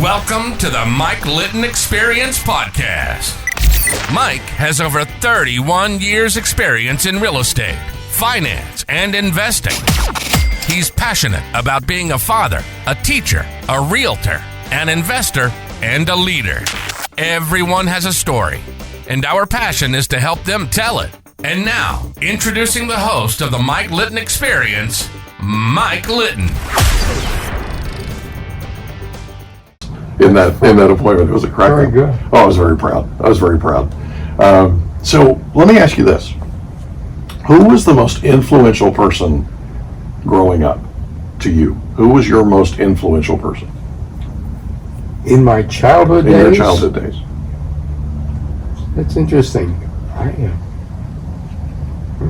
Welcome to the Mike Litton Experience podcast. Mike has over 31 years experience in real estate, finance, and investing. He's passionate about being a father, a teacher, a realtor, an investor, and a leader. Everyone has a story, and our passion is to help them tell it. And now, introducing the host of the Mike Litton Experience, Mike Litton. In that appointment, it was a cracker. Very good. Oh, I was very proud. So let me ask you this: who was the most influential person growing up to you? Who was your most influential person In my childhood in days? your childhood days? That's interesting. I'm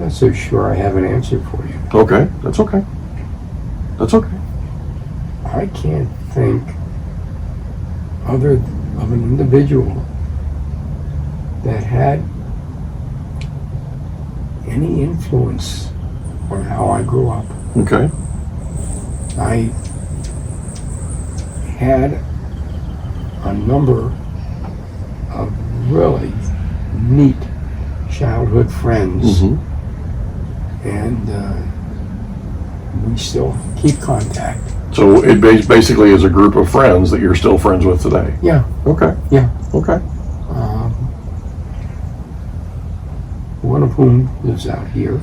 not so sure I have an answer for you. Okay, that's okay. I can't think other of an individual that had any influence on how I grew up. Okay. I had a number of really neat childhood friends, and we still keep contact. So it basically is a group of friends that you're still friends with today. Yeah, Okay. yeah. Okay. One of whom lives out here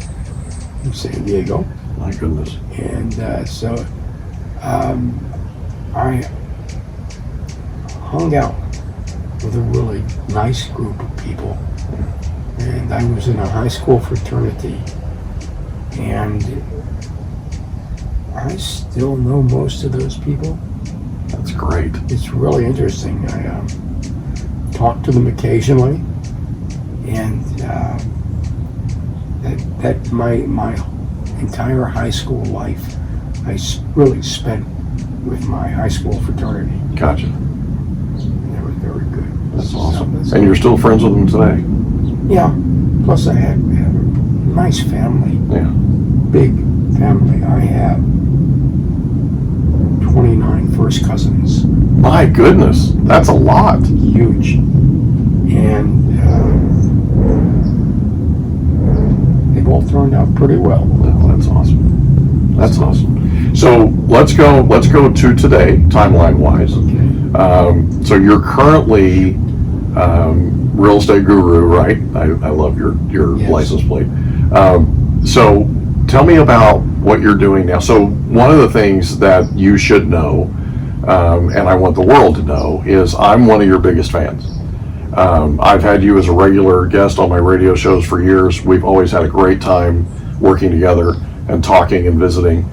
in San Diego, My goodness. and so I hung out with a really nice group of people, and I was in a high school fraternity, and I still know most of those people. That's great. It's really interesting. I talk to them occasionally, and that my entire high school life I really spent with my high school fraternity. Gotcha. They were very good. That's awesome. So, And you're still friends with them today? yeah. Plus, I have a nice family, Yeah. big family. I have 29 first cousins. My goodness, that's a lot. Huge. And they've all turned out pretty well. Oh, that's awesome. That's awesome. So let's go to today, timeline-wise. Okay. So you're currently real estate guru, right? I love your Yes. license plate. So tell me about what you're doing now. So one of the things that you should know, and I want the world to know, is I'm one of your biggest fans. I've had you as a regular guest on my radio shows for years. We've always had a great time working together and talking and visiting.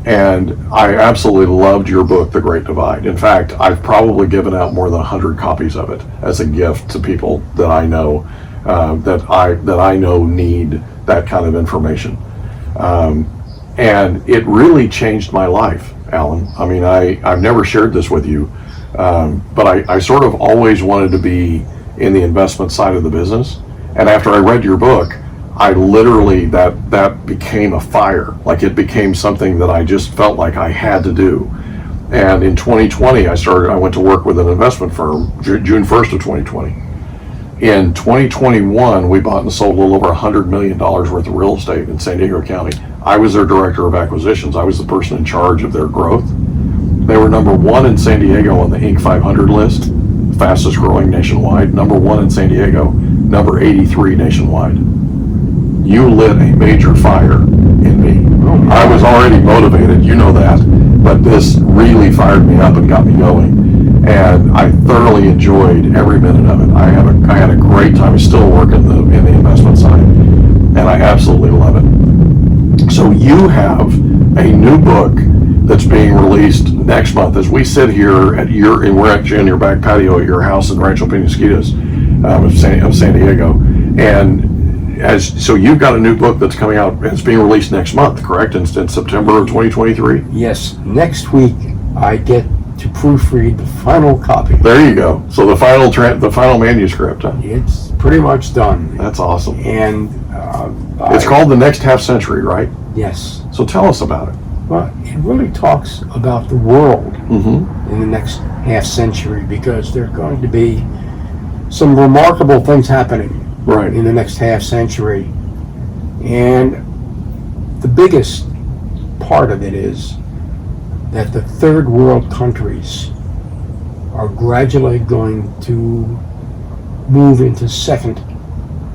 And I absolutely loved your book, The Great Divide. In fact, I've probably given out more than 100 copies of it as a gift to people that I know that I know need that kind of information. And it really changed my life, Alan. I mean, I've never shared this with you, but I sort of always wanted to be in the investment side of the business. And after I read your book, I literally, that became a fire. Like, it became something that I just felt like I had to do. And in 2020, I went to work with an investment firm, June 1st of 2020. In 2021, we bought and sold a little over $100 million worth of real estate in San Diego County. I was their director of acquisitions. I was the person in charge of their growth. They were number one in San Diego on the Inc. 500 list, fastest growing nationwide. Number one in San Diego, number 83 nationwide. You lit a major fire in me. I was already motivated, you know that, but this really fired me up and got me going. And I thoroughly enjoyed every minute of it. I had a great time. I still work in the investment side, and I absolutely love it. So you have a new book that's being released next month as we sit here at we're actually in your back patio at your house in Rancho Penasquitos of San Diego. And so you've got a new book that's coming out, and it's being released next month, correct? In September of 2023? Yes, next week I get to proofread the final copy. There you go. So the final manuscript, huh? It's pretty much done. That's awesome. And It's called The Next Half Century, right? yes. So tell us about it. Well, it really talks about the world Mm-hmm. in the next half century, because there are going to be some remarkable things happening Right. in the next half century. And the biggest part of it is that the third world countries are gradually going to move into second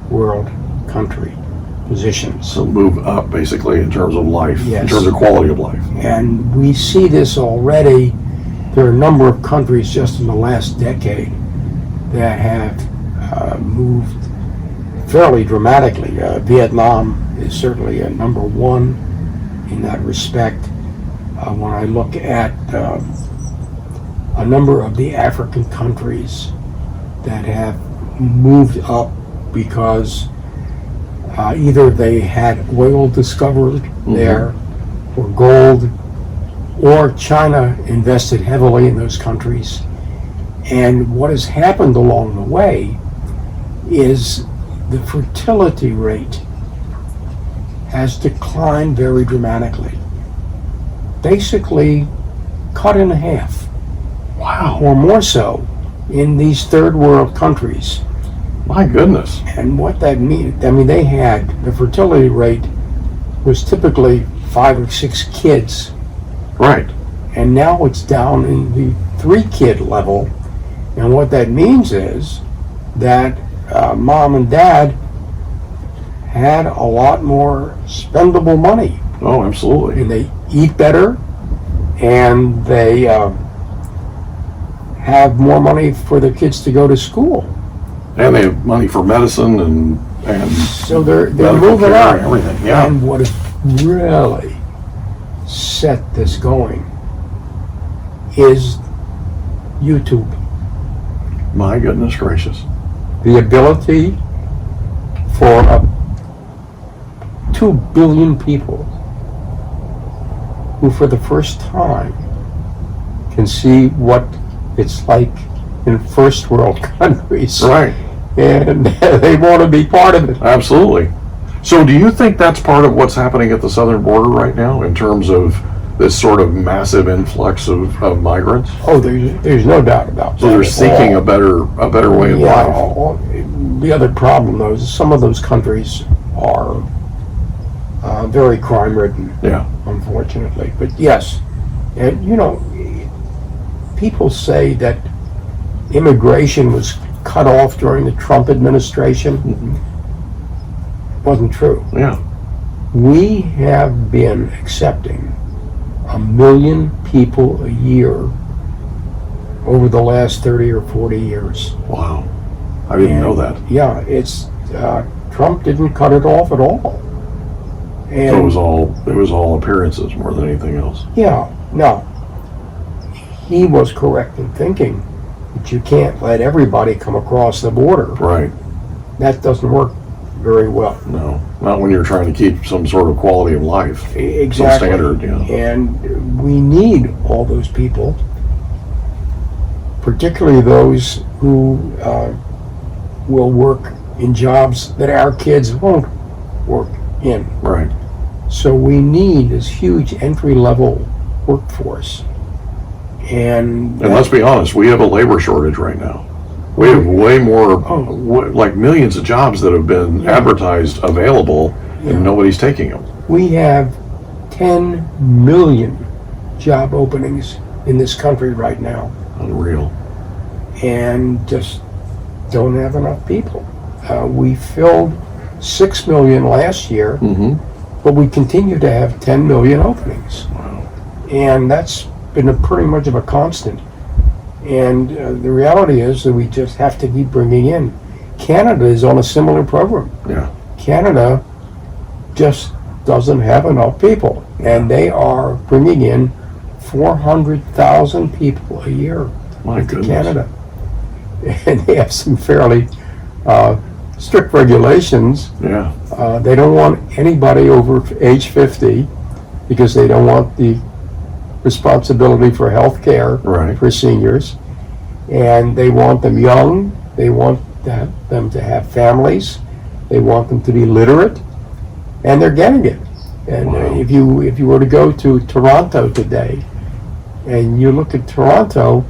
world country positions. So move up, basically, in terms of life, in Yes. terms of quality of life. And we see this already. There are a number of countries just in the last decade that have moved fairly dramatically. Vietnam is certainly a number one in that respect. When I look at a number of the African countries that have moved up because either they had oil discovered there, or gold, or China invested heavily in those countries. And what has happened along the way is the fertility rate has declined very dramatically. Basically cut in half, Wow. or more so, in these third world countries. My goodness. And what that means, I mean, they had, the fertility rate was typically 5 or 6 kids, Right. and now it's down in the 3-kid level. And what that means is that mom and dad had a lot more spendable money, Oh, absolutely. and they eat better, and they have more money for their kids to go to school. And they have money for medicine and So they're medical moving care on. and everything. Yeah. And what has really set this going is YouTube. My goodness gracious. The ability for 2 billion people who for the first time can see what it's like in first world countries. Right. And they want to be part of it. Absolutely. So do you think that's part of what's happening at the southern border right now in terms of this sort of massive influx of migrants? Oh, there's no doubt about that. So they're at seeking all. a better way of Yeah, life. the other problem, though, is some of those countries are very crime-ridden, Yeah. unfortunately. But yes, and you know, people say that immigration was cut off during the Trump administration. Wasn't true. Yeah. We have been accepting 1 million people a year over the last 30 or 40 years. Wow. I didn't know that. Yeah, it's Trump didn't cut it off at all. And So it was all appearances more than anything else. yeah, no, he was correct in thinking that you can't let everybody come across the border. Right. That doesn't work very well. No. Not when you're trying to keep some sort of quality of life. Exactly. Some standard, yeah. And we need all those people, particularly those who will work in jobs that our kids won't work in. Right. So we need this huge entry-level workforce. And let's be honest, we have a labor shortage right now. We have way more, Oh. like millions of jobs that have been advertised available, Yeah. and nobody's taking them. we have 10 million job openings in this country right now, Unreal. and just don't have enough people. We filled 6 million last year, Mm-hmm. but we continue to have 10 million openings. Wow. And that's been a pretty much of a constant. And the reality is that we just have to keep bringing in. Canada is on a similar program. Yeah. Canada just doesn't have enough people, and they are bringing in 400,000 people a year My into goodness. Canada. And they have some fairly strict regulations. Yeah. They don't want anybody over age 50 because they don't want the responsibility for health care Right. for seniors. And they want them young. They want them to have families. They want them to be literate. And they're getting it. And Wow. if you were to go to Toronto today, and you look at Toronto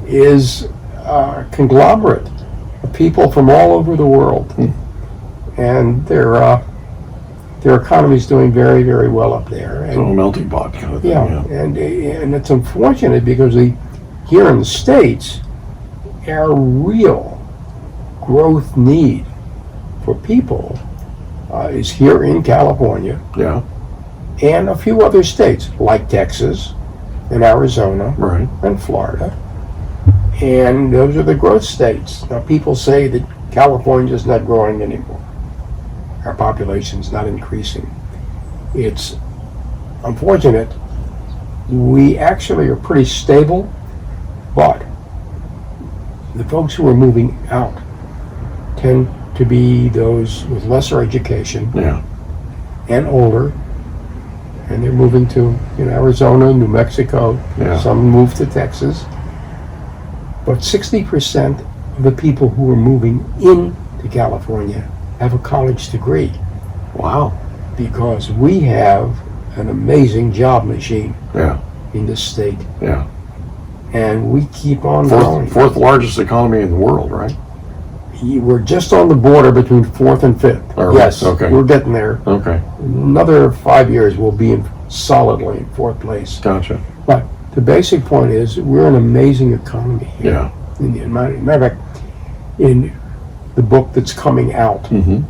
is a conglomerate of people from all over the world, and their economy is doing very, very well up there. And, So a melting pot kind of thing. yeah, and it's unfortunate because here in the States, our real growth need for people is here in California Yeah. and a few other states like Texas and Arizona Right. and Florida. And those are the growth states. Now, people say that California is not growing anymore. Our population is not increasing. It's unfortunate. We actually are pretty stable, but the folks who are moving out tend to be those with lesser education Yeah. and older, and they're moving to Arizona, New Mexico. Yeah. Some move to Texas. But 60% of the people who are moving into California have a college degree, Wow. because we have an amazing job machine Yeah. in this state, Yeah. and we keep on growing. Fourth largest economy in the world, right? We're just on the border between fourth and fifth. All right, Yes, okay. we're getting there. Okay. Another 5 years, we'll be solidly in fourth place. Gotcha. But the basic point is, we're an amazing economy here. Yeah. Matter of fact, in the book that's coming out, Mm-hmm.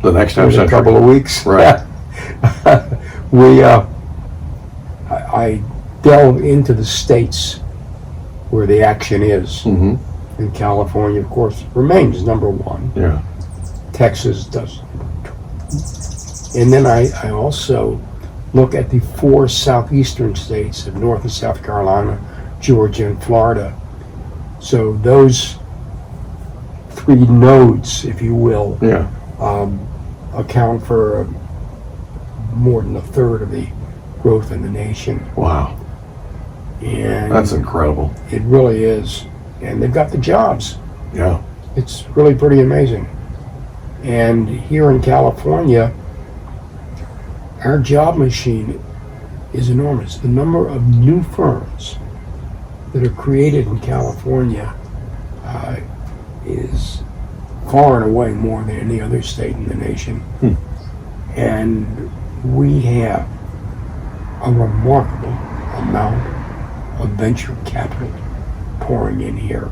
The next half in a century. couple of weeks, Right. I delve into the states where the action is. Mm-hmm. And California, of course, remains number one. Yeah. Texas does. And then I also look at the 4 southeastern states of North and South Carolina, Georgia, and Florida. So those 3 nodes, if you will, Yeah. account for more than a third of the growth in the nation. Wow. And That's incredible. it really is. And they've got the jobs. Yeah. It's really pretty amazing. And here in California, our job machine is enormous. The number of new firms that are created in California is far and away more than any other state in the nation. And we have a remarkable amount of venture capital pouring in here.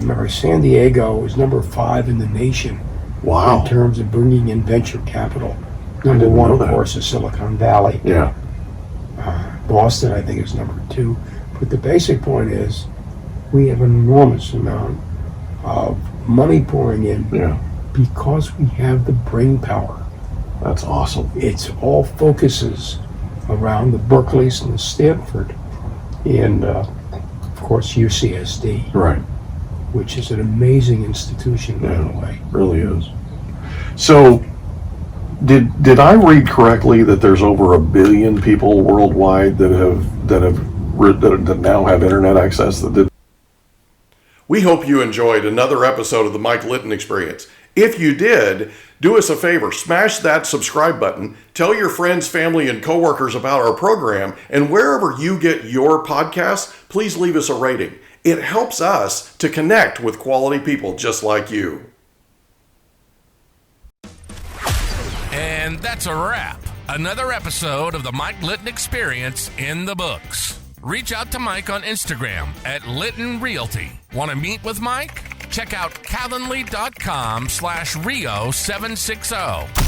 Remember, San Diego is number 5 in the nation Wow. in terms of bringing in venture capital. Number didn't 1, know of that. course, is Silicon Valley. Yeah. Boston, I think, is number 2. But the basic point is, we have an enormous amount of money pouring in Yeah. because we have the brain power. That's awesome. It's all focuses around the Berkeleys and the Stanford, and of course UCSD, Right. which is an amazing institution, by Yeah. the way. Really is. So, did I read correctly that there's over 1 billion people worldwide that now have internet access that did? We hope you enjoyed another episode of the Mike Litton Experience. If you did, do us a favor, smash that subscribe button, tell your friends, family, and coworkers about our program, and wherever you get your podcasts, please leave us a rating. It helps us to connect with quality people just like you. And that's a wrap. Another episode of the Mike Litton Experience in the books. Reach out to Mike on Instagram at Litton Realty. Want to meet with Mike? Check out calendly.com/Rio760.